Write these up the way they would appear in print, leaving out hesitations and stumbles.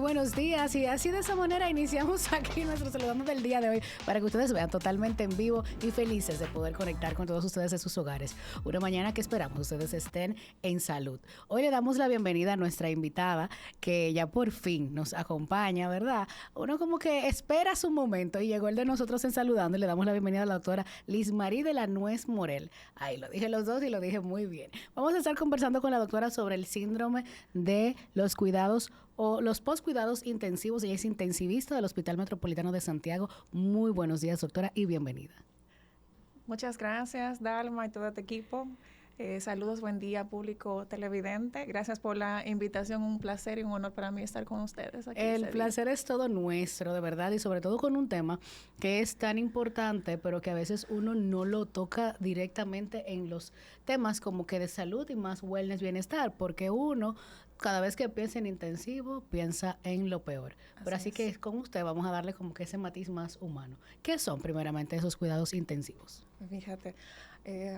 buenos días. Y así de esa manera iniciamos aquí nuestro Saludando del día de hoy para que ustedes vean totalmente en vivo y felices de poder conectar con todos ustedes en sus hogares. Una mañana que esperamos ustedes estén en salud. Hoy le damos la bienvenida a nuestra invitada que ya por fin nos acompaña, ¿verdad? Uno como que espera su momento y llegó el de nosotros en Saludando y le damos la bienvenida a la doctora Lismarí de la Nuez Morel. Ahí lo dije los dos y lo dije muy bien. Vamos a estar conversando con la doctora sobre el síndrome de los cuidados o los postcuidados intensivos. Ella es intensivista del Hospital Metropolitano de Santiago. Muy buenos días, doctora, y bienvenida. Muchas gracias, Dalma y todo tu equipo. Saludos, buen día, público televidente. Gracias por la invitación, un placer y un honor para mí estar con ustedes aquí. El placer es todo nuestro, de verdad, y sobre todo con un tema que es tan importante, pero que a veces uno no lo toca directamente en los temas como que de salud y más wellness, bienestar, porque uno cada vez que piensa en intensivo, piensa en lo peor. Pero así que con usted vamos a darle como que ese matiz más humano. ¿Qué son primeramente esos cuidados intensivos? Fíjate,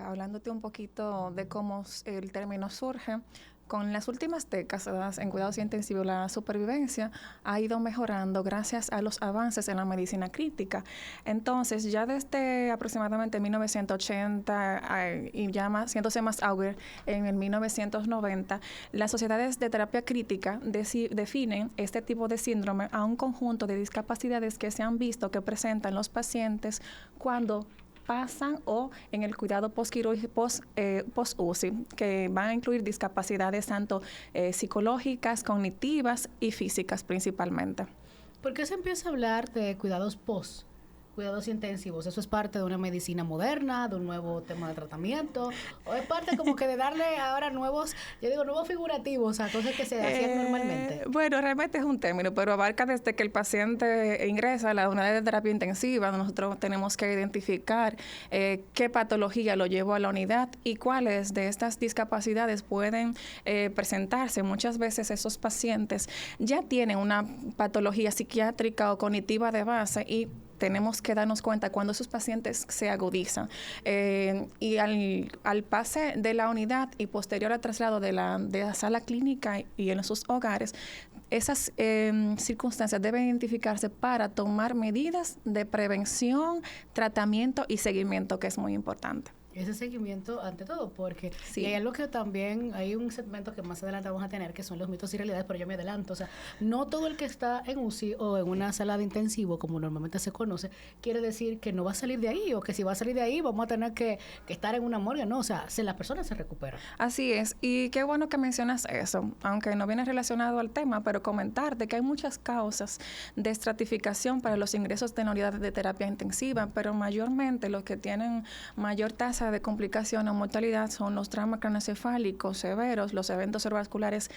hablándote un poquito de cómo el término surge, con las últimas décadas en cuidados intensivos la supervivencia ha ido mejorando gracias a los avances en la medicina crítica. Entonces, ya desde aproximadamente 1980 y ya más, siéndose más auge en el 1990, las sociedades de terapia crítica definen este tipo de síndrome a un conjunto de discapacidades que se han visto que presentan los pacientes cuando pasan o en el cuidado post-UCI, que van a incluir discapacidades tanto psicológicas, cognitivas y físicas principalmente. ¿Por qué se empieza a hablar de cuidados cuidados intensivos? ¿Eso es parte de una medicina moderna, de un nuevo tema de tratamiento? ¿O es parte como que de darle ahora nuevos figurativos a cosas que se hacían normalmente? Bueno, realmente es un término, pero abarca desde que el paciente ingresa a la unidad de terapia intensiva. Nosotros tenemos que identificar qué patología lo llevó a la unidad y cuáles de estas discapacidades pueden presentarse. Muchas veces esos pacientes ya tienen una patología psiquiátrica o cognitiva de base y tenemos que darnos cuenta cuando esos pacientes se agudizan. Y al pase de la unidad y posterior al traslado de la sala clínica y en sus hogares, esas circunstancias deben identificarse para tomar medidas de prevención, tratamiento y seguimiento, que es muy importante. Ese seguimiento ante todo, porque sí. Y hay algo que también, hay un segmento que más adelante vamos a tener, que son los mitos y realidades, pero yo me adelanto, o sea, no todo el que está en UCI o en una sala de intensivo, como normalmente se conoce, quiere decir que no va a salir de ahí, o que si va a salir de ahí vamos a tener que estar en una morgue, no, o sea, la persona se recupera. Así es, y qué bueno que mencionas eso, aunque no viene relacionado al tema, pero comentarte que hay muchas causas de estratificación para los ingresos de la unidad de terapia intensiva, pero mayormente los que tienen mayor tasa de complicación o mortalidad son los traumas craneoencefálicos severos, los eventos cerebrovasculares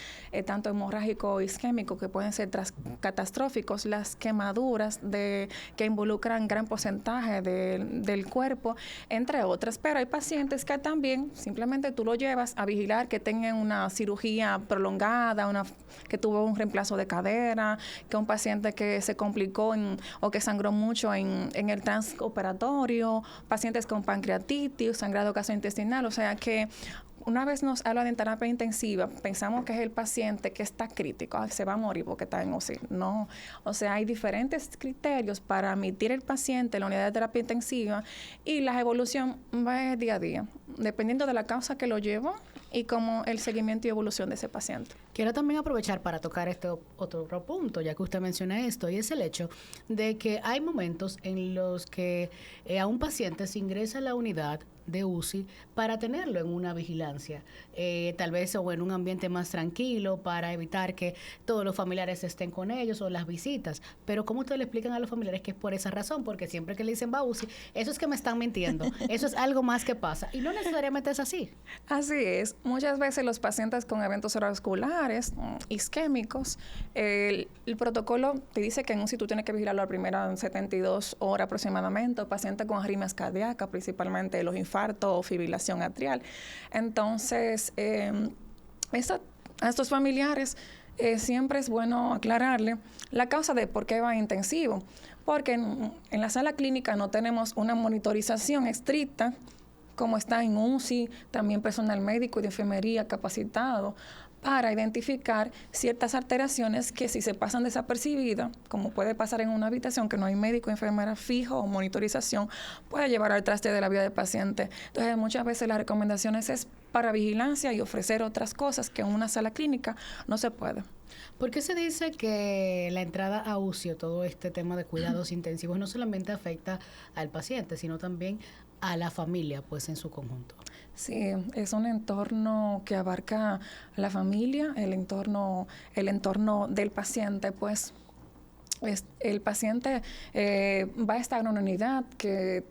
tanto hemorrágicos o isquémicos que pueden ser catastróficos, las quemaduras que involucran gran porcentaje del cuerpo, entre otras. Pero hay pacientes que también simplemente tú lo llevas a vigilar que tengan una cirugía prolongada, que tuvo un reemplazo de cadera, que un paciente que se complicó o que sangró mucho en el transoperatorio, pacientes con pancreatitis, sangrado gastrointestinal, o sea que una vez nos habla de terapia intensiva, pensamos que es el paciente que está crítico, se va a morir porque está en UCI. No, o sea, hay diferentes criterios para admitir el paciente en la unidad de terapia intensiva y la evolución va día a día, dependiendo de la causa que lo llevó y como el seguimiento y evolución de ese paciente. Quiero también aprovechar para tocar este otro punto, ya que usted menciona esto, y es el hecho de que hay momentos en los que a un paciente se ingresa a la unidad de UCI para tenerlo en una vigilancia, tal vez o en un ambiente más tranquilo para evitar que todos los familiares estén con ellos o las visitas. Pero ¿cómo ustedes le explican a los familiares que es por esa razón? Porque siempre que le dicen va a UCI, eso es que me están mintiendo, eso es algo más que pasa y no necesariamente es así. Así es. Muchas veces los pacientes con eventos cerebrovasculares, isquémicos, el protocolo te dice que en UCI tú tienes que vigilarlo a la primera 72 horas aproximadamente, o pacientes con arritmias cardíacas, principalmente los infartos o fibrilación atrial. Entonces, a estos familiares siempre es bueno aclararle la causa de por qué va intensivo, porque en la sala clínica no tenemos una monitorización estricta como está en UCI, también personal médico y de enfermería capacitado para identificar ciertas alteraciones que si se pasan desapercibidas, como puede pasar en una habitación que no hay médico o enfermera fijo o monitorización, puede llevar al traste de la vida del paciente. Entonces, muchas veces las recomendaciones es para vigilancia y ofrecer otras cosas que en una sala clínica no se puede. ¿Por qué se dice que la entrada a UCI, todo este tema de cuidados intensivos, no solamente afecta al paciente, sino también a la familia, pues en su conjunto? Sí, es un entorno que abarca a la familia, el entorno del paciente, pues el paciente va a estar en una unidad que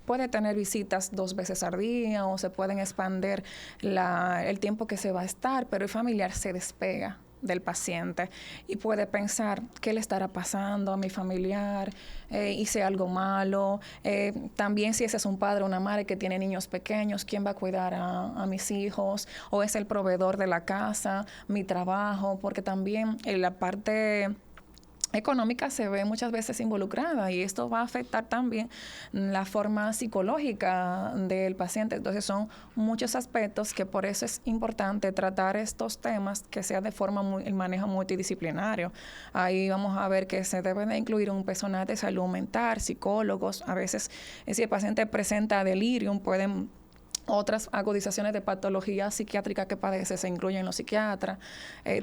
puede tener visitas 2 veces al día o se pueden expandir el tiempo que se va a estar, pero el familiar se despega del paciente y puede pensar qué le estará pasando a mi familiar, hice algo malo, también si ese es un padre o una madre que tiene niños pequeños, ¿quién va a cuidar a mis hijos? O es el proveedor de la casa, mi trabajo, porque también en la parte económica se ve muchas veces involucrada y esto va a afectar también la forma psicológica del paciente. Entonces son muchos aspectos que por eso es importante tratar estos temas que sea de forma el manejo multidisciplinario. Ahí vamos a ver que se debe de incluir un personal de salud mental, psicólogos. A veces si el paciente presenta delirium pueden otras agudizaciones de patología psiquiátrica que padece, se incluyen los psiquiatras.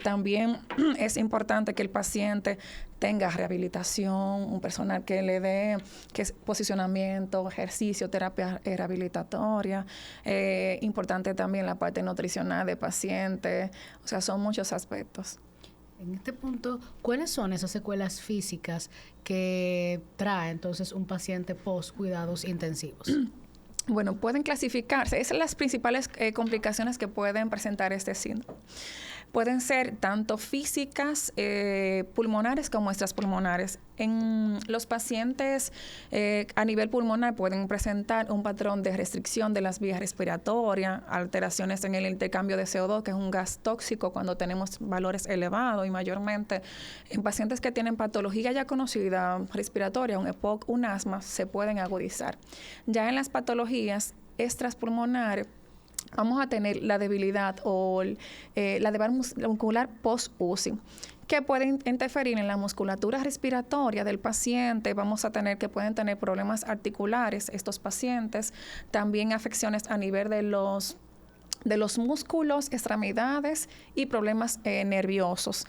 También es importante que el paciente tenga rehabilitación, un personal que le dé posicionamiento, ejercicio, terapia rehabilitatoria. Importante también la parte nutricional del paciente. O sea, son muchos aspectos. En este punto, ¿cuáles son esas secuelas físicas que trae entonces un paciente post cuidados intensivos? Bueno, pueden clasificarse. Esas son las principales complicaciones que pueden presentar este síndrome. Pueden ser tanto físicas, pulmonares como extrapulmonares. En los pacientes a nivel pulmonar pueden presentar un patrón de restricción de las vías respiratorias, alteraciones en el intercambio de CO2, que es un gas tóxico cuando tenemos valores elevados y mayormente en pacientes que tienen patología ya conocida respiratoria, un EPOC, un asma, se pueden agudizar. Ya en las patologías extrapulmonares, vamos a tener la debilidad o la debilidad muscular post-UCI, que pueden interferir en la musculatura respiratoria del paciente. Vamos a tener que pueden tener problemas articulares estos pacientes, también afecciones a nivel de los músculos, extremidades y problemas nerviosos.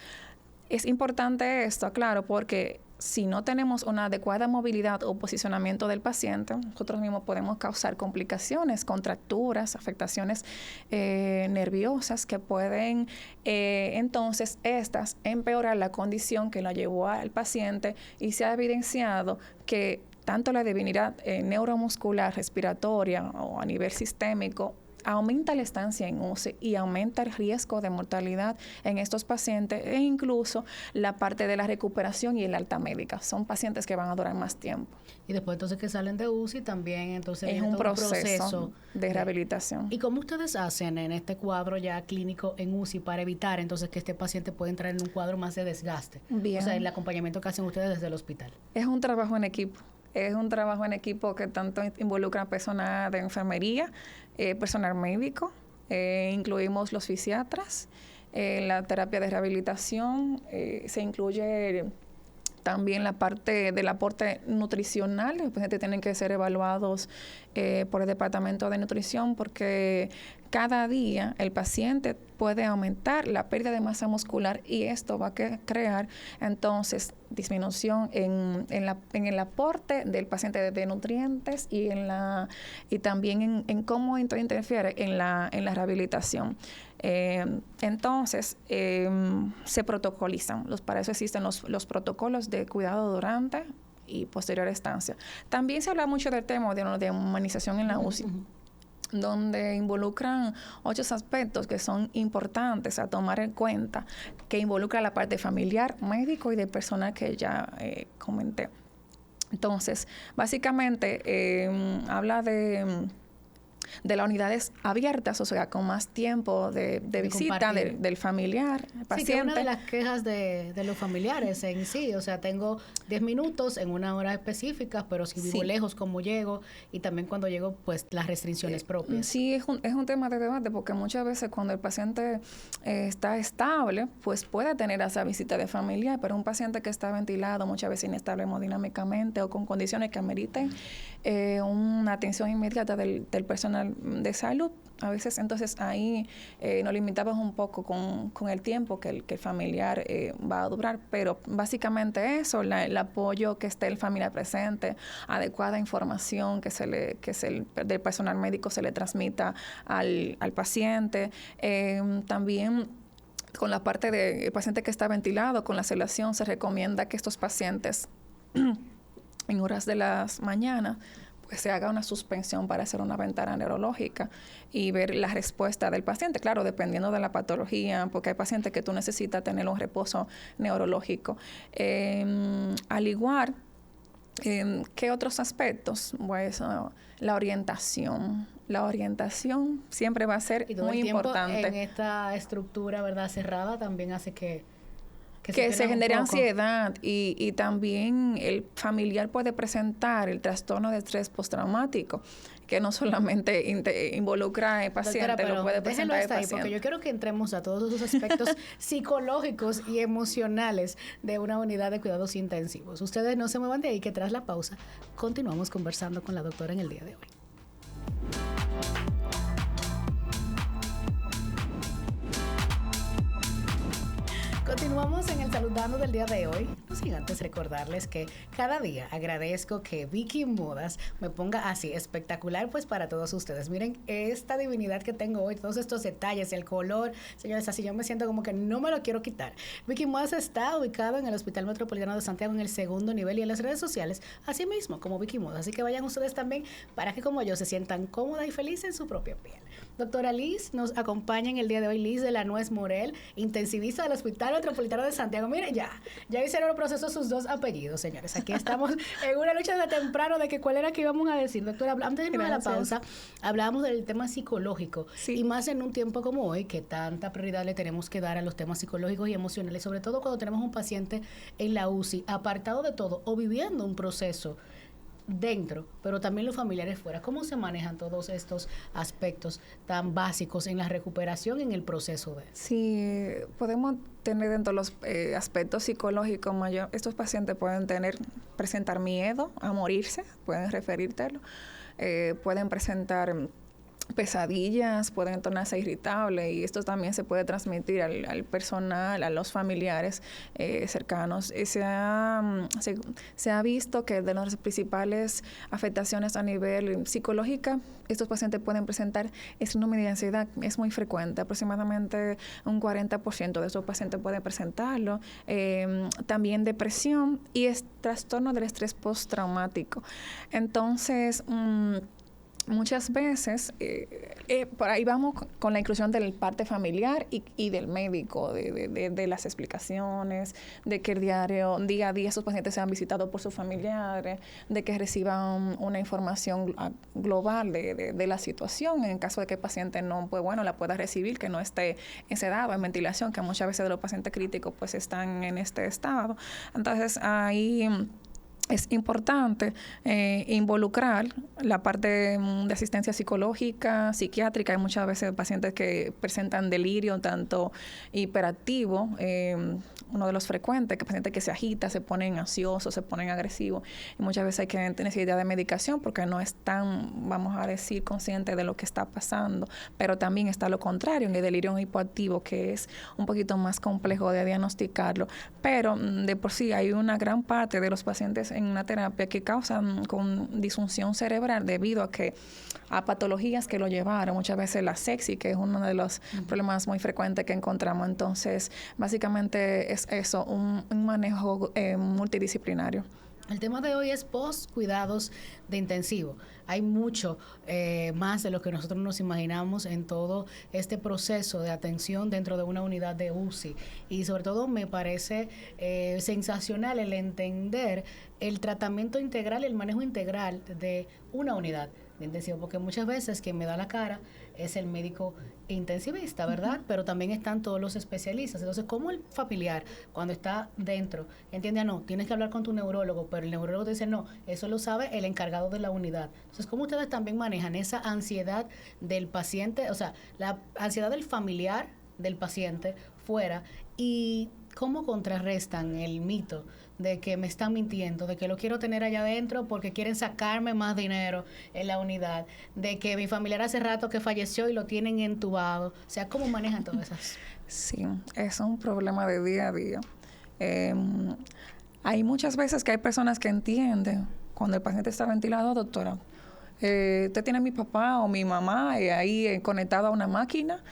Es importante esto, claro, porque si no tenemos una adecuada movilidad o posicionamiento del paciente, nosotros mismos podemos causar complicaciones, contracturas, afectaciones nerviosas que pueden entonces estas empeorar la condición que la llevó al paciente y se ha evidenciado que tanto la debilidad neuromuscular, respiratoria o a nivel sistémico aumenta la estancia en UCI y aumenta el riesgo de mortalidad en estos pacientes e incluso la parte de la recuperación y el alta médica. Son pacientes que van a durar más tiempo. Y después entonces que salen de UCI también entonces es un proceso de rehabilitación. ¿Y cómo ustedes hacen en este cuadro ya clínico en UCI para evitar entonces que este paciente pueda entrar en un cuadro más de desgaste? Bien. O sea, el acompañamiento que hacen ustedes desde el hospital. Es un trabajo en equipo. Es un trabajo en equipo que tanto involucra personal de enfermería, personal médico, incluimos los fisiatras, la terapia de rehabilitación, se incluye también la parte del aporte nutricional. Los pacientes tienen que ser evaluados por el departamento de nutrición porque cada día el paciente puede aumentar la pérdida de masa muscular y esto va a crear entonces disminución en el aporte del paciente de nutrientes y también en cómo interfiere en la rehabilitación. Entonces, se protocolizan. Para eso existen los protocolos de cuidado durante y posterior estancia. También se habla mucho del tema de humanización en la UCI. Donde involucran 8 aspectos que son importantes a tomar en cuenta, que involucra la parte familiar, médico y del personal que ya comenté. Entonces, básicamente habla de de las unidades abiertas, o sea, con más tiempo de visita del familiar, paciente. Sí, que una de las quejas de los familiares en sí, o sea, tengo 10 minutos en una hora específica, pero si vivo lejos, ¿cómo llego? Y también cuando llego, pues las restricciones propias. Sí, es un tema de debate, porque muchas veces cuando el paciente está estable, pues puede tener esa visita de familiar, pero un paciente que está ventilado, muchas veces inestable hemodinámicamente o con condiciones que ameriten una atención inmediata del personal de salud, a veces entonces ahí nos limitamos un poco con el tiempo que el familiar va a durar, pero básicamente eso, el apoyo, que esté el familiar presente, adecuada información del personal médico se le transmita al paciente, también con la parte del paciente que está ventilado, con la sedación, se recomienda que estos pacientes en horas de las mañanas pues se haga una suspensión para hacer una ventana neurológica y ver la respuesta del paciente. Claro, dependiendo de la patología, porque hay pacientes que tú necesitas tener un reposo neurológico. Al igual, ¿qué otros aspectos? Pues la orientación. La orientación siempre va a ser muy importante. En esta estructura, ¿verdad?, cerrada, también hace que se genere ansiedad y también el familiar puede presentar el trastorno de estrés postraumático, que no solamente involucra al paciente, Doctora, lo puede presentar el paciente. Porque yo quiero que entremos a todos esos aspectos psicológicos y emocionales de una unidad de cuidados intensivos. Ustedes no se muevan de ahí, que tras la pausa continuamos conversando con la doctora en el día de hoy. Continuamos en el Saludando del día de hoy. No sin antes recordarles que cada día agradezco que Vicky Modas me ponga así espectacular pues para todos ustedes. Miren esta divinidad que tengo hoy, todos estos detalles, el color. Señores, así yo me siento como que no me lo quiero quitar. Vicky Modas está ubicado en el Hospital Metropolitano de Santiago en el 2º nivel y en las redes sociales, así mismo como Vicky Modas. Así que vayan ustedes también para que como yo se sientan cómoda y feliz en su propia piel. Doctora Liz nos acompaña en el día de hoy, Liz de la Nuez Morel, intensivista del Hospital Metropolitano de Santiago. Miren, ya hicieron el proceso sus dos apellidos, señores. Aquí estamos en una lucha de temprano de que cuál era que íbamos a decir. Doctora, antes de irnos a la pausa, hablábamos del tema psicológico. Sí. Y más en un tiempo como hoy, que tanta prioridad le tenemos que dar a los temas psicológicos y emocionales, sobre todo cuando tenemos un paciente en la UCI, apartado de todo o viviendo un proceso dentro, pero también los familiares fuera. ¿Cómo se manejan todos estos aspectos tan básicos en la recuperación, en el proceso de? Sí, podemos tener dentro de los aspectos psicológicos mayor. Estos pacientes pueden presentar miedo a morirse, pueden referírtelo, pueden presentar pesadillas, pueden tornarse irritables y esto también se puede transmitir al personal, a los familiares cercanos. Se ha visto que de las principales afectaciones a nivel psicológica, estos pacientes pueden presentar síndrome de ansiedad, es muy frecuente, aproximadamente un 40% de estos pacientes pueden presentarlo, también depresión y trastorno del estrés postraumático. Entonces, muchas veces, por ahí vamos con la inclusión del parte familiar y del médico, de las explicaciones, de que día a día esos pacientes sean visitados por sus familiares, de que reciban una información global de la situación, en caso de que el paciente no, pues bueno, la pueda recibir, que no esté sedado, en ventilación, que muchas veces de los pacientes críticos pues están en este estado. Entonces, ahí es importante involucrar la parte de asistencia psicológica, psiquiátrica. Hay muchas veces pacientes que presentan delirio, tanto hiperactivo, uno de los frecuentes, que pacientes que se agitan, se ponen ansiosos, se ponen agresivos. Y muchas veces hay que tener necesidad de medicación porque no están, vamos a decir, conscientes de lo que está pasando. Pero también está lo contrario, en el delirio hipoactivo, que es un poquito más complejo de diagnosticarlo. Pero de por sí hay una gran parte de los pacientes en una terapia que causan con disfunción cerebral debido a patologías que lo llevaron, muchas veces la sepsis, que es uno de los problemas muy frecuentes que encontramos. Entonces, básicamente es eso, un manejo multidisciplinario. El tema de hoy es post-cuidados de intensivo. Hay mucho más de lo que nosotros nos imaginamos en todo este proceso de atención dentro de una unidad de UCI. Y sobre todo me parece sensacional el entender el tratamiento integral, el manejo integral de una unidad de intensivo, porque muchas veces quien me da la cara es el médico intensivista, ¿verdad? Pero también están todos los especialistas. Entonces, ¿cómo el familiar, cuando está dentro, entiende, no, tienes que hablar con tu neurólogo, pero el neurólogo te dice, no, eso lo sabe el encargado de la unidad? Entonces, ¿cómo ustedes también manejan esa ansiedad del paciente, o sea, la ansiedad del familiar del paciente fuera, y cómo contrarrestan el mito de que me están mintiendo, de que lo quiero tener allá adentro porque quieren sacarme más dinero en la unidad, de que mi familiar hace rato que falleció y lo tienen entubado? O sea, ¿cómo manejan todas esas? Sí, es un problema de día a día. Hay muchas veces que hay personas que entienden cuando el paciente está ventilado, doctora, usted tiene a mi papá o mi mamá ahí conectado a una máquina,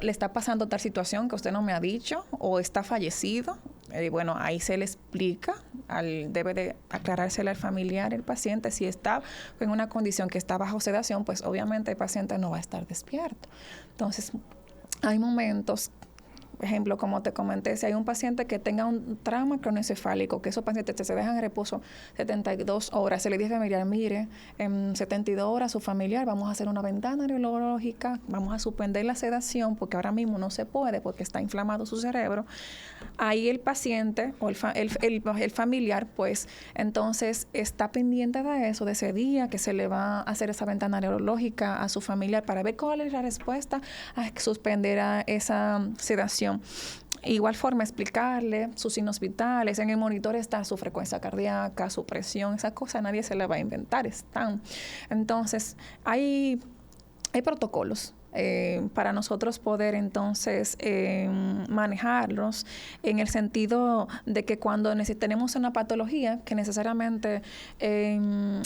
le está pasando tal situación que usted no me ha dicho o está fallecido. Bueno, ahí se le explica, debe de aclarársele al familiar, el paciente, si está en una condición que está bajo sedación, pues obviamente el paciente no va a estar despierto. Entonces, hay momentos, por ejemplo, como te comenté, si hay un paciente que tenga un trauma cronoencefálico, que esos pacientes se dejan en reposo 72 horas, se le dice al familiar, mire, en 72 horas su familiar, vamos a hacer una ventana neurológica, vamos a suspender la sedación, porque ahora mismo no se puede, porque está inflamado su cerebro. Ahí el paciente o el familiar, pues, entonces está pendiente de eso, de ese día que se le va a hacer esa ventana neurológica a su familiar para ver cuál es la respuesta a suspender a esa sedación. Igual forma, explicarle sus signos vitales. En el monitor está su frecuencia cardíaca, su presión, esas cosas nadie se le va a inventar, están. Entonces, hay protocolos para nosotros poder entonces manejarlos en el sentido de que cuando tenemos una patología que necesariamente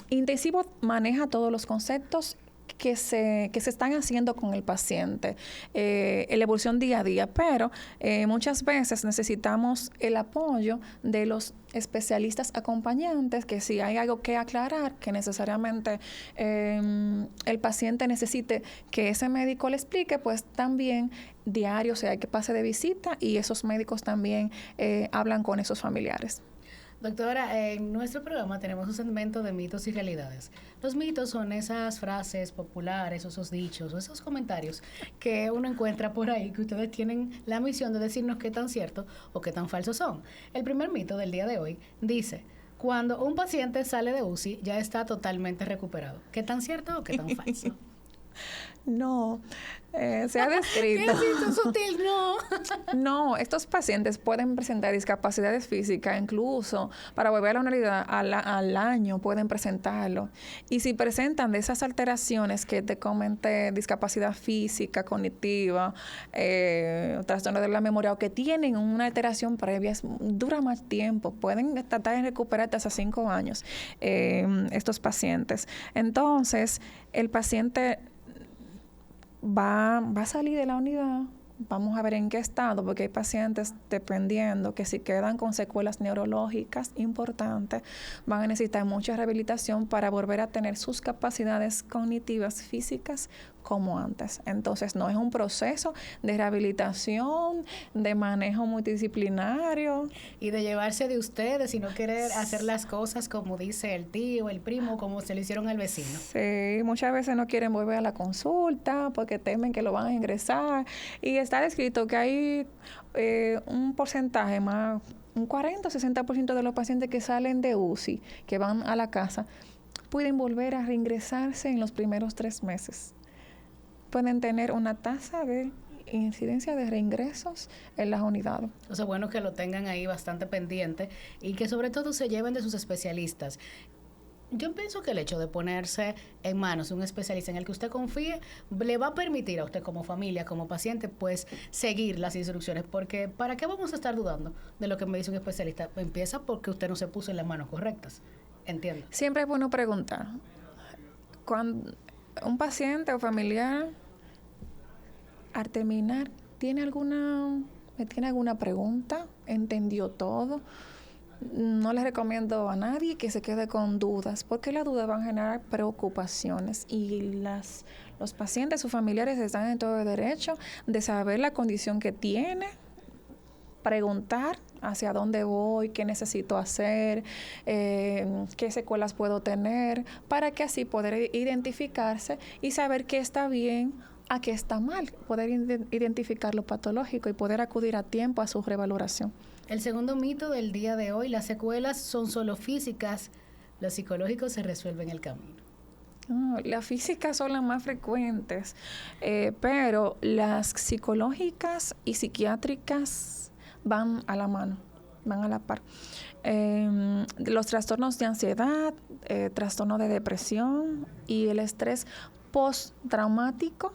intensivo maneja todos los conceptos que se están haciendo con el paciente, la evolución día a día, pero muchas veces necesitamos el apoyo de los especialistas acompañantes, que si hay algo que aclarar, que necesariamente el paciente necesite que ese médico le explique, pues también diario, o sea, que pase de visita y esos médicos también hablan con esos familiares. Doctora, en nuestro programa tenemos un segmento de mitos y realidades. Los mitos son esas frases populares, esos dichos, o esos comentarios que uno encuentra por ahí, que ustedes tienen la misión de decirnos qué tan ciertos o qué tan falsos son. El primer mito del día de hoy dice, cuando un paciente sale de UCI ya está totalmente recuperado. ¿Qué tan cierto o qué tan falso? No, se ha descrito. ¿Qué sutil? No. No, estos pacientes pueden presentar discapacidades físicas, incluso para volver a la normalidad al año pueden presentarlo. Y si presentan de esas alteraciones que te comenté, discapacidad física, cognitiva, trastorno de la memoria, o que tienen una alteración previa, dura más tiempo, pueden tratar de recuperarte hasta 5 años estos pacientes. Entonces, el paciente va a salir de la unidad, vamos a ver en qué estado, porque hay pacientes, dependiendo, que si quedan con secuelas neurológicas importantes, van a necesitar mucha rehabilitación para volver a tener sus capacidades cognitivas físicas como antes. Entonces, no es un proceso de rehabilitación, de manejo multidisciplinario. Y de llevarse de ustedes y no querer hacer las cosas como dice el tío, el primo, como se lo hicieron al vecino. Sí, muchas veces no quieren volver a la consulta porque temen que lo van a ingresar. Y está descrito que hay un porcentaje más, un 40 o 60% de los pacientes que salen de UCI, que van a la casa, pueden volver a reingresarse en los primeros 3 meses. Pueden tener una tasa de incidencia de reingresos en las unidades. O sea, bueno que lo tengan ahí bastante pendiente y que sobre todo se lleven de sus especialistas. Yo pienso que el hecho de ponerse en manos de un especialista en el que usted confíe le va a permitir a usted como familia, como paciente, pues seguir las instrucciones, porque ¿para qué vamos a estar dudando de lo que me dice un especialista? Empieza porque usted no se puso en las manos correctas. Entiendo. Siempre es bueno preguntar. Cuando un paciente o familiar, al terminar, ¿tiene alguna pregunta? ¿Entendió todo? No les recomiendo a nadie que se quede con dudas, porque las dudas van a generar preocupaciones y los pacientes, sus familiares están en todo el derecho de saber la condición que tiene, preguntar hacia dónde voy, qué necesito hacer, qué secuelas puedo tener, para que así poder identificarse y saber qué está bien, a qué está mal, poder identificar lo patológico y poder acudir a tiempo a su revaloración. El segundo mito del día de hoy: las secuelas son solo físicas, los psicológicos se resuelven el camino. Las físicas son las más frecuentes, pero las psicológicas y psiquiátricas van a la mano, van a la par. Los trastornos de ansiedad, trastorno de depresión y el estrés postraumático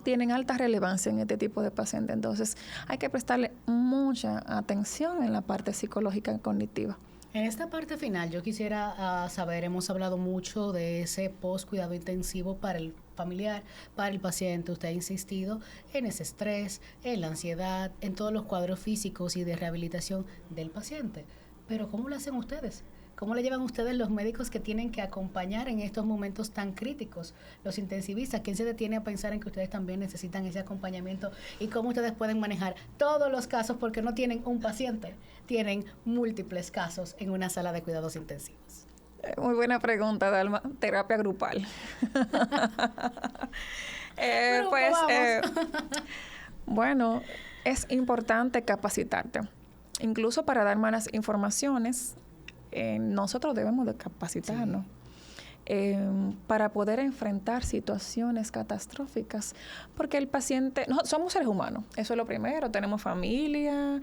tienen alta relevancia en este tipo de pacientes. Entonces, hay que prestarle mucha atención en la parte psicológica y cognitiva. En esta parte final, yo quisiera saber, hemos hablado mucho de ese post-cuidado intensivo para el familiar, para el paciente. Usted ha insistido en ese estrés, en la ansiedad, en todos los cuadros físicos y de rehabilitación del paciente. Pero ¿cómo lo hacen ustedes? ¿Cómo le llevan ustedes los médicos que tienen que acompañar en estos momentos tan críticos? Los intensivistas, ¿quién se detiene a pensar en que ustedes también necesitan ese acompañamiento? ¿Y cómo ustedes pueden manejar todos los casos? Porque no tienen un paciente, tienen múltiples casos en una sala de cuidados intensivos. Muy buena pregunta, Dalma. Terapia grupal. Bueno, es importante capacitarte. Incluso para dar malas informaciones, nosotros debemos de capacitarnos. Para poder enfrentar situaciones catastróficas, porque el paciente, somos seres humanos, eso es lo primero, tenemos familia,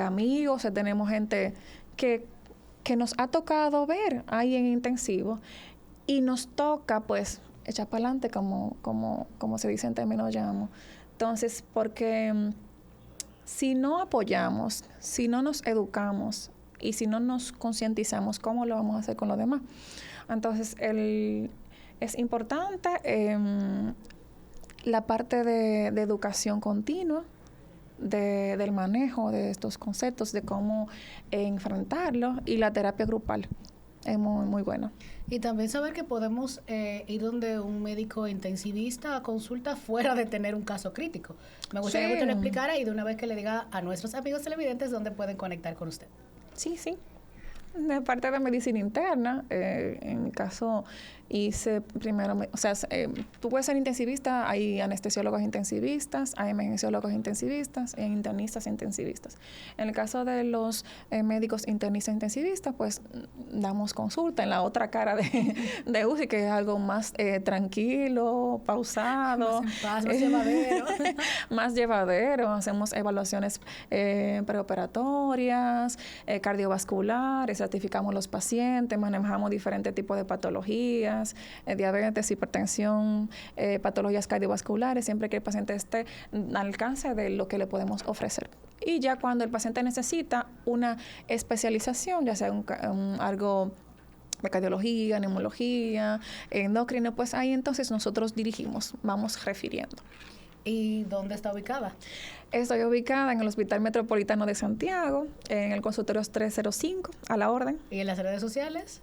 amigos, tenemos gente que nos ha tocado ver ahí en intensivo y nos toca pues echar para adelante como se dice en términos llamo. Entonces, porque si no apoyamos, si no nos educamos y si no nos concientizamos, ¿cómo lo vamos a hacer con los demás? Entonces, es importante la parte de educación continua, del manejo de estos conceptos, de cómo enfrentarlos, y la terapia grupal es muy, muy buena. Y también saber que podemos ir donde un médico intensivista a consulta fuera de tener un caso crítico. Me gustaría que usted lo explicara y de una vez que le diga a nuestros amigos televidentes dónde pueden conectar con usted. Sí. De parte de medicina interna, en mi caso hice primero, tú puedes ser intensivista, hay anestesiólogos intensivistas, hay emergenciólogos intensivistas, hay internistas intensivistas. En el caso de los médicos internistas intensivistas, pues damos consulta en la otra cara de UCI, que es algo más tranquilo, pausado. Más en paz, más llevadero. Más llevadero. Hacemos evaluaciones preoperatorias, cardiovasculares, certificamos los pacientes, manejamos diferentes tipos de patologías, diabetes, hipertensión, patologías cardiovasculares, siempre que el paciente esté al alcance de lo que le podemos ofrecer. Y ya cuando el paciente necesita una especialización, ya sea algo de cardiología, neumología, endocrino, pues ahí entonces nosotros vamos refiriendo. ¿Y dónde está ubicada? Estoy ubicada en el Hospital Metropolitano de Santiago, en el consultorio 305, a la orden. ¿Y en las redes sociales?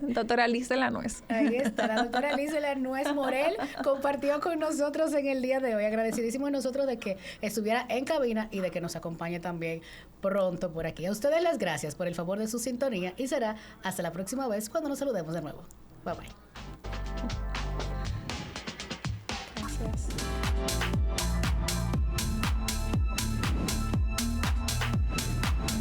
Doctora Liz de la Nuez. Ahí está, la doctora Liz de la Nuez Morel compartió con nosotros en el día de hoy. Agradecidísimos nosotros de que estuviera en cabina y de que nos acompañe también pronto por aquí. A ustedes las gracias por el favor de su sintonía y será hasta la próxima vez cuando nos saludemos de nuevo. Bye bye. Gracias.